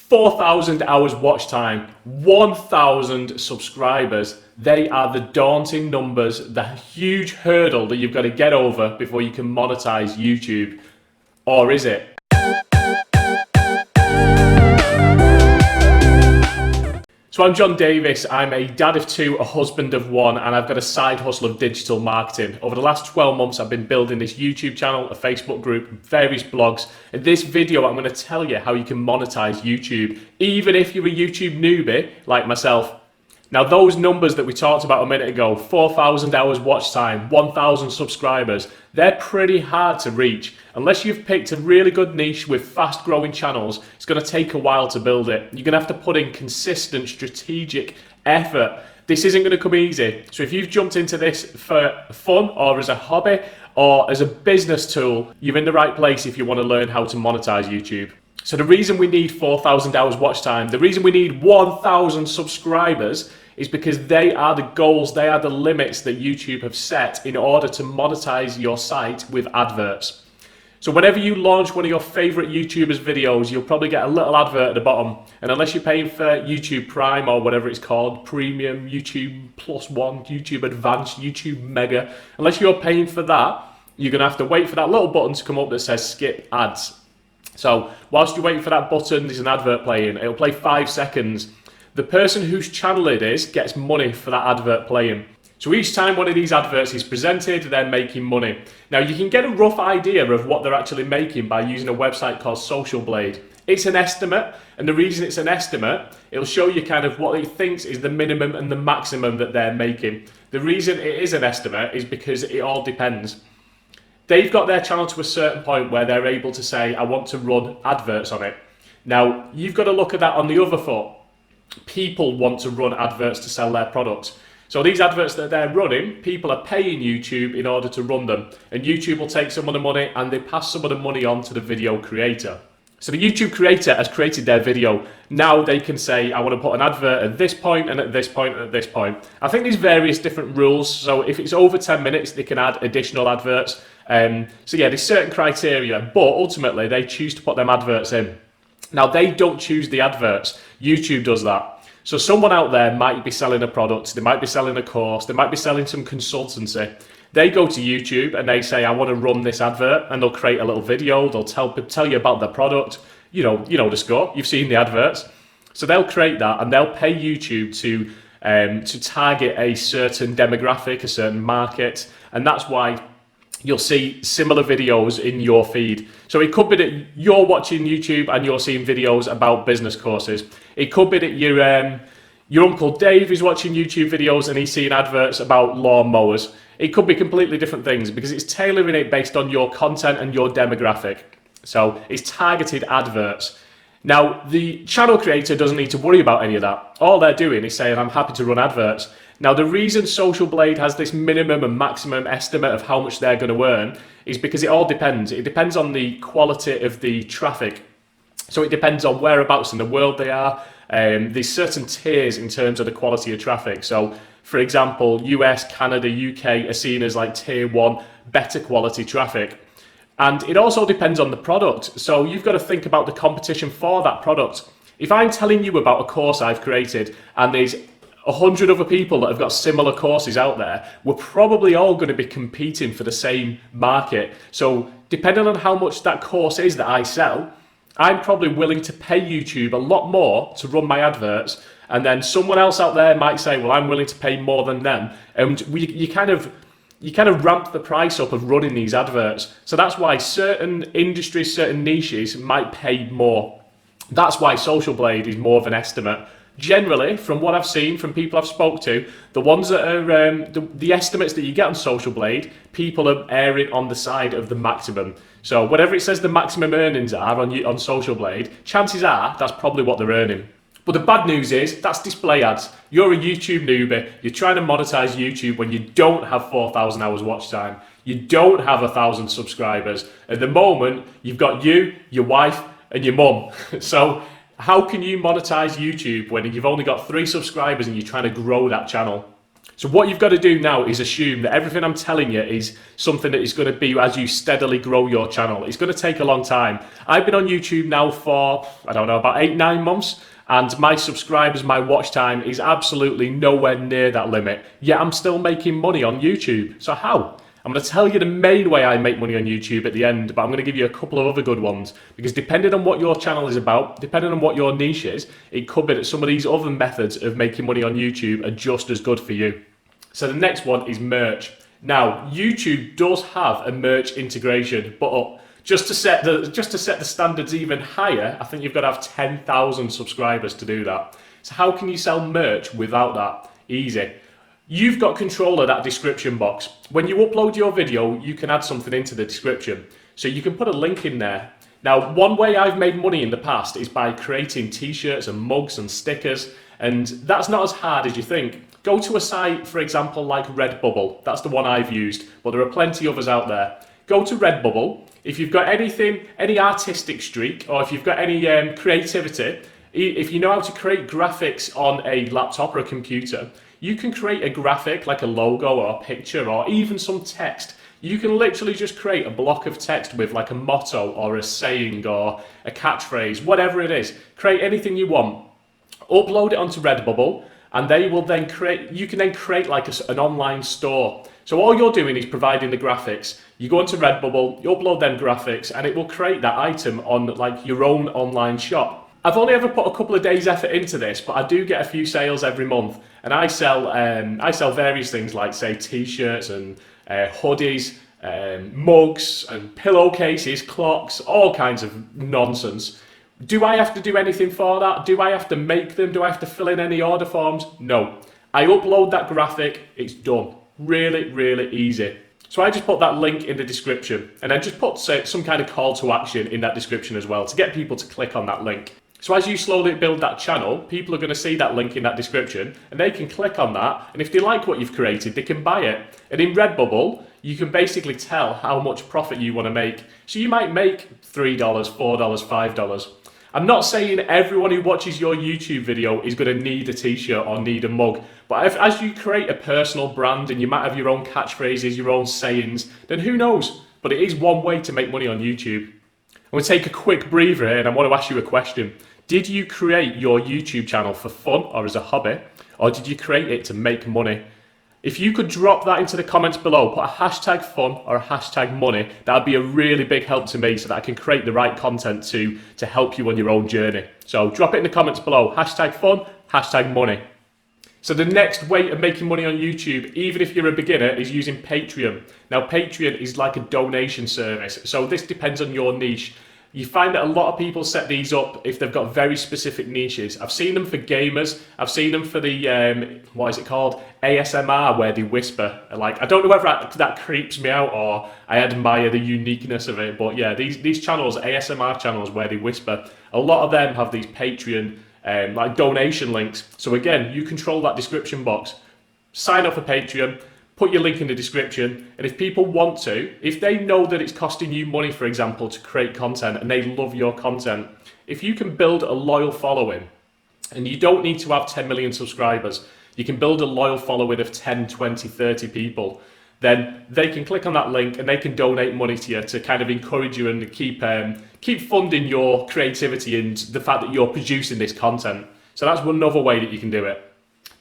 4,000 hours watch time, 1,000 subscribers. They are the daunting numbers, the huge hurdle that you've got to get over before you can monetize YouTube. Or is it? So I'm John Davis, I'm a dad of two, a husband of one, and I've got a side hustle of digital marketing. Over the last 12 months, I've been building this YouTube channel, a Facebook group, various blogs. In this video, I'm going to tell you how you can monetize YouTube, even if you're a YouTube newbie like myself. Now, those numbers that we talked about a minute ago, 4,000 hours watch time, 1,000 subscribers, they're pretty hard to reach. Unless you've picked a really good niche with fast growing channels, it's going to take a while to build it. You're going to have to put in consistent, strategic effort. This isn't going to come easy. So if you've jumped into this for fun or as a hobby or as a business tool, you're in the right place if you want to learn how to monetize YouTube. So the reason we need 4,000 hours watch time, the reason we need 1,000 subscribers is because they are the goals, they are the limits that YouTube have set in order to monetize your site with adverts. So whenever you launch one of your favorite YouTubers' videos, you'll probably get a little advert at the bottom. And unless you're paying for YouTube Prime or whatever it's called, Premium, YouTube Plus One, YouTube Advanced, YouTube Mega, unless you're paying for that, you're going to have to wait for that little button to come up that says skip ads. So whilst you're waiting for that button, there's an advert playing. It'll play 5 seconds. The person whose channel it is gets money for that advert playing. So each time one of these adverts is presented, they're making money. Now you can get a rough idea of what they're actually making by using a website called Social Blade. It's an estimate, and the reason it's an estimate, it'll show you kind of what it thinks is the minimum and the maximum that they're making. The reason it is an estimate is because it all depends. They've got their channel to a certain point where they're able to say, I want to run adverts on it. Now, you've got to look at that on the other foot. People want to run adverts to sell their products. So these adverts that they're running, people are paying YouTube in order to run them. And YouTube will take some of the money and they pass some of the money on to the video creator. So the YouTube creator has created their video. Now they can say, I want to put an advert at this point and at this point and at this point. I think there's various different rules. So if it's over 10 minutes, they can add additional adverts. So yeah, there's certain criteria, but ultimately they choose to put them adverts in. Now they don't choose the adverts, YouTube does that. So someone out there might be selling a product, they might be selling a course, they might be selling some consultancy. They go to YouTube and they say, I want to run this advert, and they'll create a little video, they'll tell you about the product, you know the score, you've seen the adverts. So they'll create that and they'll pay YouTube to target a certain demographic, a certain market, and that's why you'll see similar videos in your feed. So it could be that you're watching YouTube and you're seeing videos about business courses. It could be that your Uncle Dave is watching YouTube videos and he's seeing adverts about lawn mowers. It could be completely different things because it's tailoring it based on your content and your demographic. So it's targeted adverts. Now, the channel creator doesn't need to worry about any of that. All they're doing is saying, I'm happy to run adverts. Now, the reason Social Blade has this minimum and maximum estimate of how much they're going to earn is because it all depends. It depends on the quality of the traffic. So it depends on whereabouts in the world they are. There's certain tiers in terms of the quality of traffic. So, for example, US, Canada, UK are seen as like tier 1, better quality traffic. And it also depends on the product. So you've got to think about the competition for that product. If I'm telling you about a course I've created and there's 100 other people that have got similar courses out there, we're probably all going to be competing for the same market. So depending on how much that course is that I sell, I'm probably willing to pay YouTube a lot more to run my adverts. And then someone else out there might say, well, I'm willing to pay more than them. And you kind of ramp the price up of running these adverts. So that's why certain industries, certain niches might pay more. That's why Social Blade is more of an estimate. Generally, from what I've seen, from people I've spoke to, the ones that are the estimates that you get on Social Blade, people are erring on the side of the maximum. So whatever it says the maximum earnings are on Social Blade, chances are that's probably what they're earning. But the bad news is that's display ads. You're a YouTube newbie. You're trying to monetize YouTube when you don't have 4,000 hours watch time. You don't have 1,000 subscribers. At the moment, you've got you, your wife, and your mum. So how can you monetize YouTube when you've only got 3 subscribers and you're trying to grow that channel? So what you've got to do now is assume that everything I'm telling you is something that is going to be as you steadily grow your channel. It's going to take a long time. I've been on YouTube now for, I don't know, about 8-9 months, and my subscribers, my watch time is absolutely nowhere near that limit. Yet I'm still making money on YouTube. So how? I'm going to tell you the main way I make money on YouTube at the end, but I'm going to give you a couple of other good ones, because depending on what your channel is about, depending on what your niche is, it could be that some of these other methods of making money on YouTube are just as good for you. So the next one is merch. Now, YouTube does have a merch integration, but just to set the standards even higher, I think you've got to have 10,000 subscribers to do that. So how can you sell merch without that? Easy. You've got control of that description box. When you upload your video, you can add something into the description. So you can put a link in there. Now, one way I've made money in the past is by creating t-shirts and mugs and stickers, and that's not as hard as you think. Go to a site, for example, like Redbubble. That's the one I've used, but there are plenty others out there. Go to Redbubble. If you've got anything, any artistic streak, or if you've got any creativity, if you know how to create graphics on a laptop or a computer, you can create a graphic like a logo or a picture or even some text. You can literally just create a block of text with like a motto or a saying or a catchphrase, whatever it is. Create anything you want. Upload it onto Redbubble, and they will then you can then create like an online store. So all you're doing is providing the graphics. You go onto Redbubble, you upload them graphics, and it will create that item on like your own online shop. I've only ever put a couple of days effort into this, but I do get a few sales every month, and I sell various things like, say, t-shirts and hoodies, mugs and pillowcases, clocks, all kinds of nonsense. Do I have to do anything for that? Do I have to make them? Do I have to fill in any order forms? No. I upload that graphic, it's done. Really, really easy. So I just put that link in the description, and I just put some kind of call to action in that description as well to get people to click on that link. So as you slowly build that channel, people are going to see that link in that description, and they can click on that, and if they like what you've created, they can buy it. And in Redbubble, you can basically tell how much profit you want to make. So you might make $3, $4, $5. I'm not saying everyone who watches your YouTube video is going to need a t-shirt or need a mug, but as you create a personal brand and you might have your own catchphrases, your own sayings, then who knows? But it is one way to make money on YouTube. I'm going to take a quick breather here, and I want to ask you a question. Did you create your YouTube channel for fun or as a hobby, or did you create it to make money? If you could drop that into the comments below, put a hashtag fun or a hashtag money, that would be a really big help to me so that I can create the right content to help you on your own journey. So drop it in the comments below, hashtag fun, hashtag money. So the next way of making money on YouTube, even if you're a beginner, is using Patreon. Now Patreon is like a donation service, so this depends on your niche. You find that a lot of people set these up if they've got very specific niches. I've seen them for gamers. I've seen them for the, what is it called? ASMR, where they whisper. Like, I don't know whether that creeps me out or I admire the uniqueness of it. But yeah, these channels, ASMR channels where they whisper, a lot of them have these Patreon like donation links. So again, you control that description box. Sign up for Patreon. Put your link in the description, and if people want to, if they know that it's costing you money, for example, to create content and they love your content, if you can build a loyal following, and you don't need to have 10 million subscribers, you can build a loyal following of 10, 20, 30 people, then they can click on that link and they can donate money to you to kind of encourage you and keep funding your creativity and the fact that you're producing this content. So that's another way that you can do it.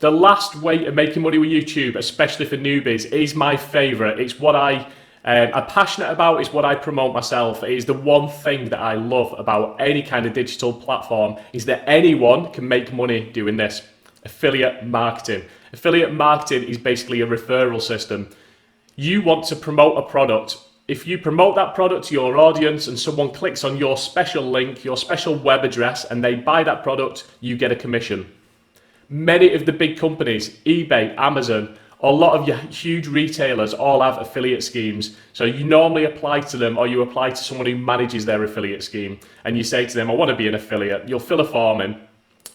The last way of making money with YouTube, especially for newbies, is my favourite. It's what I'm passionate about, it's what I promote myself. It is the one thing that I love about any kind of digital platform, is that anyone can make money doing this. Affiliate marketing. Affiliate marketing is basically a referral system. You want to promote a product. If you promote that product to your audience and someone clicks on your special link, your special web address, and they buy that product, you get a commission. Many of the big companies, eBay, Amazon, a lot of your huge retailers all have affiliate schemes. So you normally apply to them, or you apply to someone who manages their affiliate scheme, and you say to them, I want to be an affiliate. You'll fill a form in.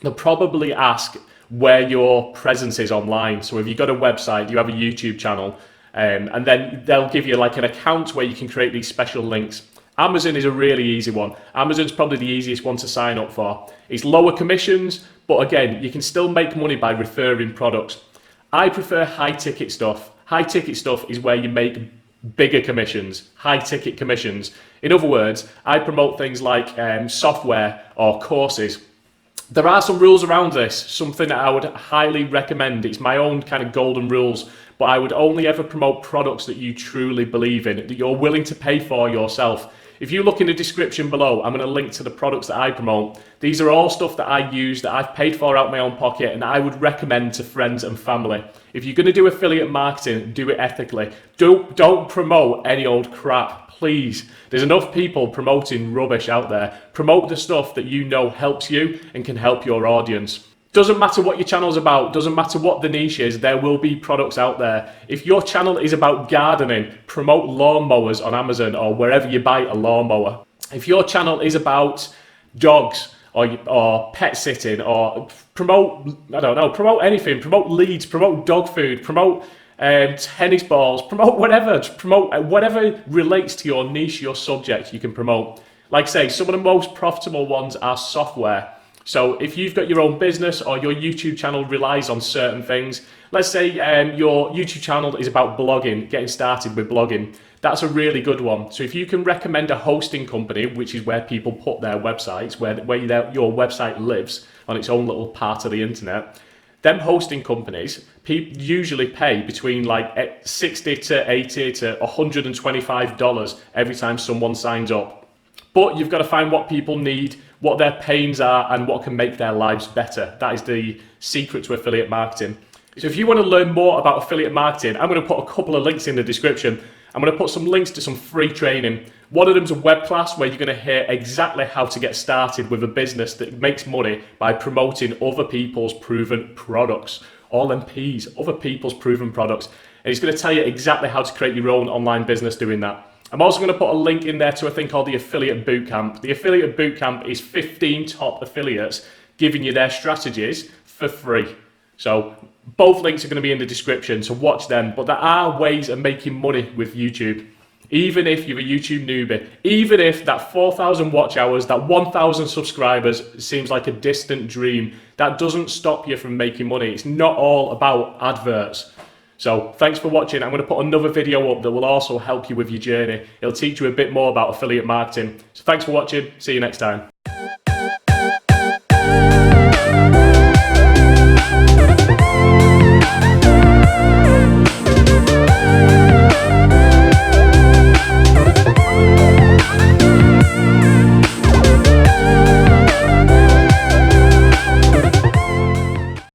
They'll probably ask where your presence is online. So if you've got a website, you have a YouTube channel, and then they'll give you like an account where you can create these special links. Amazon is a really easy one. Amazon's probably the easiest one to sign up for. It's lower commissions, but again, you can still make money by referring products. I prefer high ticket stuff. High ticket stuff is where you make bigger commissions, high ticket commissions. In other words, I promote things like software or courses. There are some rules around this, something that I would highly recommend. It's my own kind of golden rules, but I would only ever promote products that you truly believe in, that you're willing to pay for yourself. If you look in the description below, I'm going to link to the products that I promote. These are all stuff that I use, that I've paid for out my own pocket, and I would recommend to friends and family. If you're going to do affiliate marketing, do it ethically. Don't promote any old crap. Please, there's enough people promoting rubbish out there. Promote the stuff that you know helps you and can help your audience. Doesn't matter what your channel's about, doesn't matter what the niche is, there will be products out there. If your channel is about gardening, promote lawnmowers on Amazon or wherever you buy a lawnmower. If your channel is about dogs or pet sitting, or promote, I don't know, promote anything, promote leads, promote dog food, promote tennis balls, promote whatever relates to your niche, your subject, you can promote. Like I say, some of the most profitable ones are software. So if you've got your own business or your YouTube channel relies on certain things, let's say your YouTube channel is about blogging, getting started with blogging, that's a really good one. So if you can recommend a hosting company, which is where people put their websites, where your website lives on its own little part of the internet, them hosting companies usually pay between like $60 to $80 to $125 every time someone signs up. But you've got to find what people need, what their pains are, and what can make their lives better. That is the secret to affiliate marketing. So if you want to learn more about affiliate marketing, I'm going to put a couple of links in the description. I'm going to put some links to some free training. One of them is a web class where you're going to hear exactly how to get started with a business that makes money by promoting other people's proven products. All MPs, other people's proven products. And it's going to tell you exactly how to create your own online business doing that. I'm also going to put a link in there to a thing called the Affiliate Bootcamp. The Affiliate Bootcamp is 15 top affiliates giving you their strategies for free. So both links are going to be in the description, so watch them. But there are ways of making money with YouTube. Even if you're a YouTube newbie, even if that 4,000 watch hours, that 1,000 subscribers seems like a distant dream, that doesn't stop you from making money. It's not all about adverts. So thanks for watching. I'm going to put another video up that will also help you with your journey. It'll teach you a bit more about affiliate marketing. So thanks for watching. See you next time.